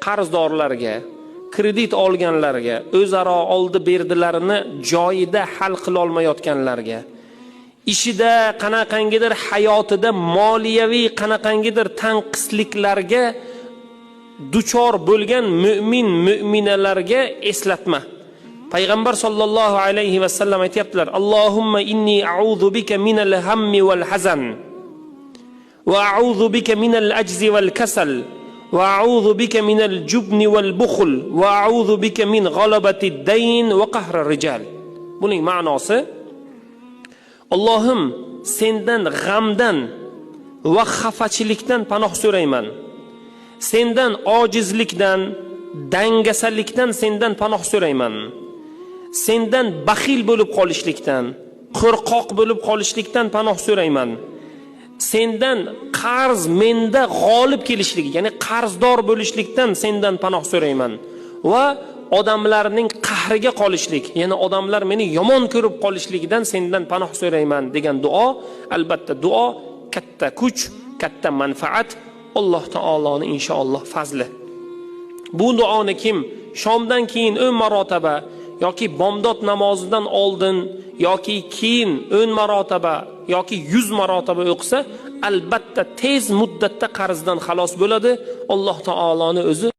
qarzdorlarga, kredit olganlarga, o'zaro oldi berdilarini joyida hal qila olmayotganlarga, ishida qanaqangidir hayotida moliyaviy qanaqangidir tanqisliklarga duchor bo'lgan mu'minalarga eslatma. Payg'ambar sollallohu alayhi va sallam aytibdilar: Allohumma inni a'udhu bika minal hammi wal hazan va a'udhu bika minal ajzi wal kasal va a'udhu bika minal jubni wal bukhl va a'udhu bika min ghalabati ad-dayn va qahri rijal. Buning ma'nosi: Allohim, sendan g'amdan va xafachilikdan panoh so'rayman. Sendan ojizlikdan, dangasalikdan sendan panoh so'rayman. Sendan baxil bo'lib qolishlikdan, qo'rqoq bo'lib qolishlikdan panoh so'rayman. Sendan qarz menda g'olib kelishligi, ya'ni qarzdor bo'lishlikdan sendan panoh so'rayman. Va odamlarning qahriga qolishlik, ya'ni odamlar meni yomon ko'rib qolishligidan sendan panoh so'rayman degan duo, albatta duo katta kuch, katta manfaat, Alloh taoloning inshaalloh fazli. Bu duoni kim shomdan keyin 10 marotaba yoki bomdod namozidan oldin yoki keyin 10 marotaba yoki 100 marotaba o'qisa, albatta tez muddatda qarzdan xalos bo'ladi. Alloh taoloning o'zi